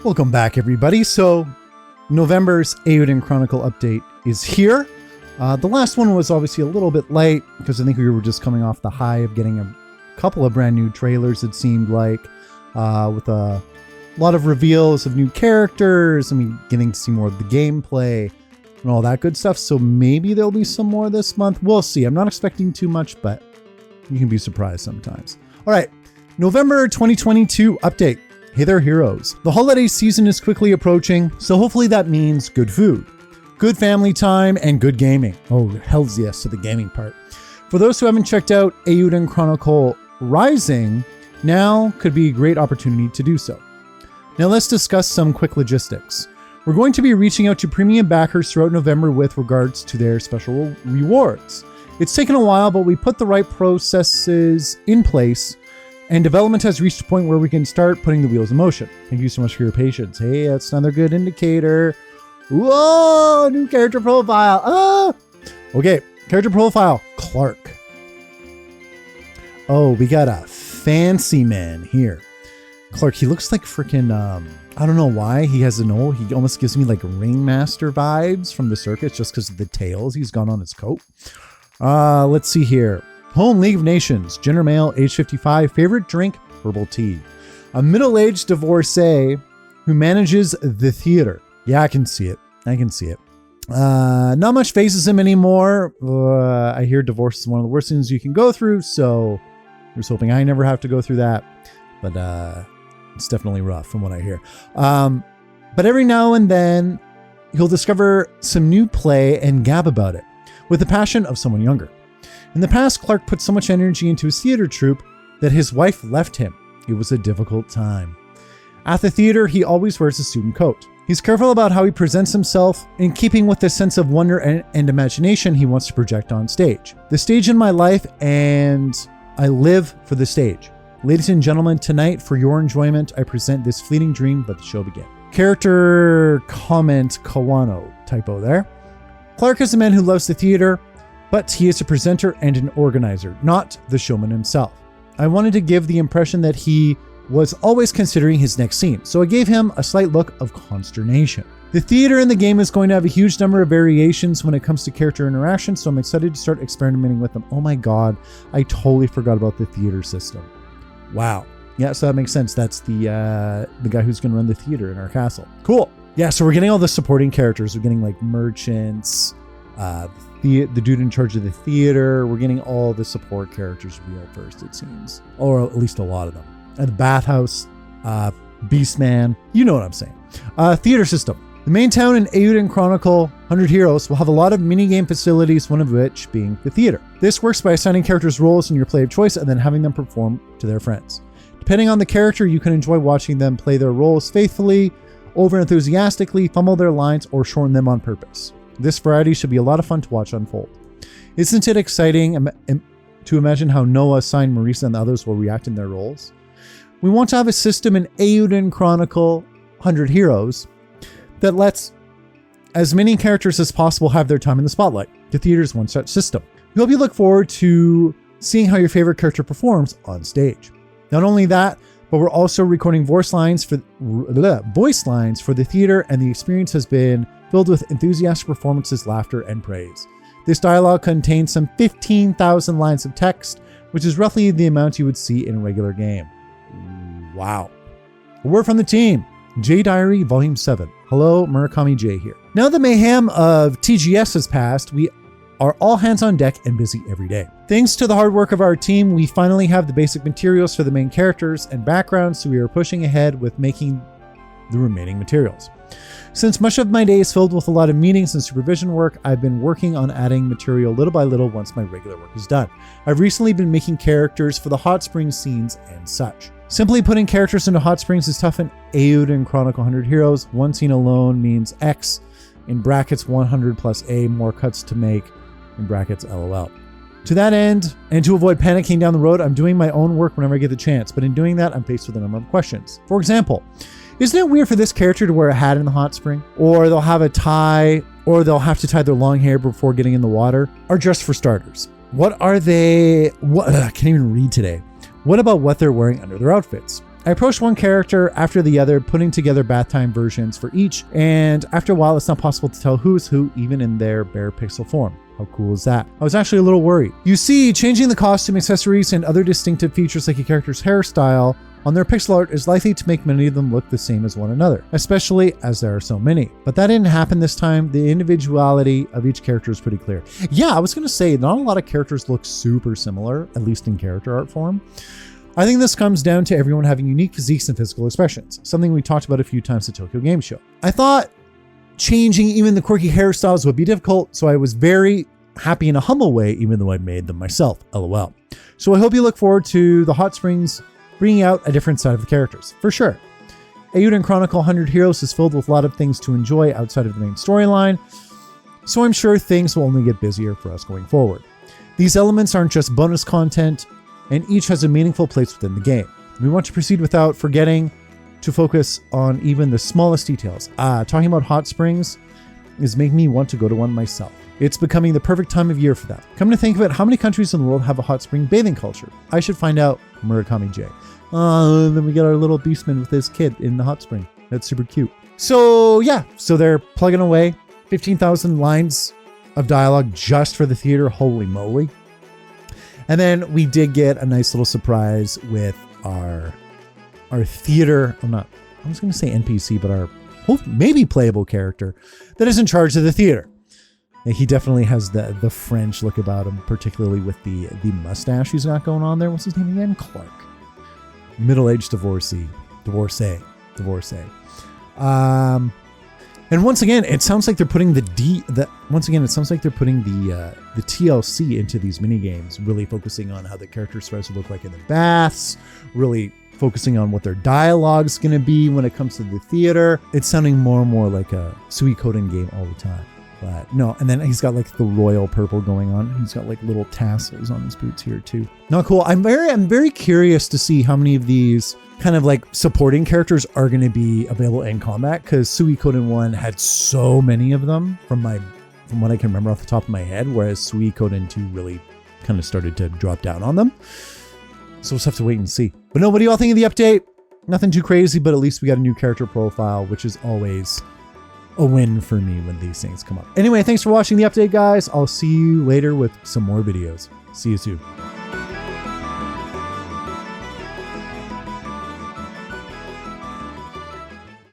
Welcome back, everybody. So November's Eiyuden Chronicle update is here. The last one was obviously a little bit late because I think we were just coming off the high of getting a couple of brand new trailers, it seemed like, with a lot of reveals of new characters. I mean, getting to see more of the gameplay and all that good stuff. So maybe there'll be some more this month. We'll see. I'm not expecting too much, but you can be surprised sometimes. All right, November 2022 update. Hey there, heroes. The holiday season is quickly approaching, so hopefully that means good food, good family time, and good gaming. Oh, hell's yes to the gaming part. For those who haven't checked out Eiyuden Chronicle Rising, now could be a great opportunity to do so. Now let's discuss some quick logistics. We're going to be reaching out to premium backers throughout November with regards to their special rewards. It's taken a while, but we put the right processes in place, and development has reached a point where we can start putting the wheels in motion. Thank you so much for your patience. Hey, that's another good indicator. Whoa, new character profile. Ah! Okay, character profile, Clark. Oh, we got a fancy man here. Clark, he looks like freaking, I don't know why. He almost gives me like ringmaster vibes from the circus just because of the tails he's got on his coat. Let's see here. Home, League of Nations, gender male, age 55, favorite drink, herbal tea. A middle-aged divorcee who manages the theater. Yeah, I can see it. Not much phases him anymore. I hear divorce is one of the worst things you can go through, so I'm just hoping I never have to go through that. But it's definitely rough from what I hear. But every now and then, he'll discover some new play and gab about it, with the passion of someone younger. In the past, Clark put so much energy into his theater troupe that his wife left him. It was a difficult time. At the theater, he always wears a student coat. He's careful about how he presents himself, in keeping with the sense of wonder and imagination he wants to project on stage. The stage in my life, and I live for the stage. Ladies and gentlemen, tonight, for your enjoyment, I present this fleeting dream, let the show begin. Character comment Kawano, typo there. Clark is a man who loves the theater, but he is a presenter and an organizer, not the showman himself. I wanted to give the impression that he was always considering his next scene, so I gave him a slight look of consternation. The theater in the game is going to have a huge number of variations when it comes to character interaction, so I'm excited to start experimenting with them. Oh my god, I totally forgot about the theater system. Wow. Yeah, so that makes sense. That's the guy who's going to run the theater in our castle. Cool. Yeah, so we're getting all the supporting characters. We're getting like merchants, the dude in charge of the theater. We're getting all the support characters real first, it seems. Or at least a lot of them. The bathhouse, Beastman, you know what I'm saying. Theater system. The main town in Eiyuden Chronicle 100 Heroes will have a lot of minigame facilities, one of which being the theater. This works by assigning characters roles in your play of choice and then having them perform to their friends. Depending on the character, you can enjoy watching them play their roles faithfully, over-enthusiastically, fumble their lines, or shorten them on purpose. This variety should be a lot of fun to watch unfold. Isn't it exciting to imagine how Noah, Sign, Marisa, and the others will react in their roles? We want to have a system in Eiyuden Chronicle 100 Heroes that lets as many characters as possible have their time in the spotlight. The theater is one such system. We hope you look forward to seeing how your favorite character performs on stage. Not only that, but we're also recording voice lines for the theater, and the experience has been filled with enthusiastic performances, laughter, and praise. This dialogue contains some 15,000 lines of text, which is roughly the amount you would see in a regular game. Wow. A word from the team. J Diary Volume 7. Hello, Murakami J here. Now the mayhem of TGS has passed, we are all hands on deck and busy every day. Thanks to the hard work of our team, we finally have the basic materials for the main characters and backgrounds, so we are pushing ahead with making the remaining materials. Since much of my day is filled with a lot of meetings and supervision work, I've been working on adding material little by little once my regular work is done. I've recently been making characters for the hot spring scenes and such. Simply putting characters into hot springs is tough in Eiyuden Chronicle 100 Heroes. One scene alone means X, in brackets 100 plus A, more cuts to make, in brackets LOL. To that end, and to avoid panicking down the road, I'm doing my own work whenever I get the chance, but in doing that, I'm faced with a number of questions. For example, isn't it weird for this character to wear a hat in the hot spring? Or they'll have a tie, or they'll have to tie their long hair before getting in the water? Or just for starters, what are they, I can't even read today. What about what they're wearing under their outfits? I approached one character after the other, putting together bath time versions for each, and after a while it's not possible to tell who is who even in their bare pixel form. How cool is that? I was actually a little worried. You see, changing the costume, accessories, and other distinctive features like a character's hairstyle on their pixel art is likely to make many of them look the same as one another, especially as there are so many. But that didn't happen this time. The individuality of each character is pretty clear. Yeah, I was gonna say, not a lot of characters look super similar, at least in character art form. I think this comes down to everyone having unique physiques and physical expressions, something we talked about a few times at Tokyo Game Show. I thought changing even the quirky hairstyles would be difficult, so I was very happy in a humble way, even though I made them myself, LOL. So I hope you look forward to the Hot Springs bringing out a different side of the characters, for sure. Eiyuden Chronicle 100 Heroes is filled with a lot of things to enjoy outside of the main storyline, so I'm sure things will only get busier for us going forward. These elements aren't just bonus content, and each has a meaningful place within the game. We want to proceed without forgetting to focus on even the smallest details. Talking about hot springs is making me want to go to one myself. It's becoming the perfect time of year for that. Come to think of it, how many countries in the world have a hot spring bathing culture? I should find out. Murakami J. Then we get our little beastman with his kid in the hot spring. That's super cute. So yeah, so they're plugging away 15,000 lines of dialogue just for the theater. Holy moly. And then we did get a nice little surprise with our theater. I was going to say NPC, but our maybe playable character that is in charge of the theater. And he definitely has the French look about him, particularly with the mustache he's got going on there. What's his name again? Clark. Middle-aged divorcee. And once again, it sounds like they're putting the TLC into these mini games, really focusing on how the characters supposed to look like in the baths, really focusing on what their dialogue's going to be when it comes to the theater. It's sounding more and more like a Suikoden game all the time. But no, and then he's got like the royal purple going on. He's got like little tassels on his boots here too. Not cool. I'm very curious to see how many of these kind of like supporting characters are going to be available in combat, because Suikoden 1 had so many of them from what I can remember off the top of my head, whereas Suikoden 2 really kind of started to drop down on them. So we'll just have to wait and see. But no, what do you all think of the update? Nothing too crazy, but at least we got a new character profile, which is always a win for me when these things come up. Anyway, thanks for watching the update, guys. I'll see you later with some more videos. See you soon.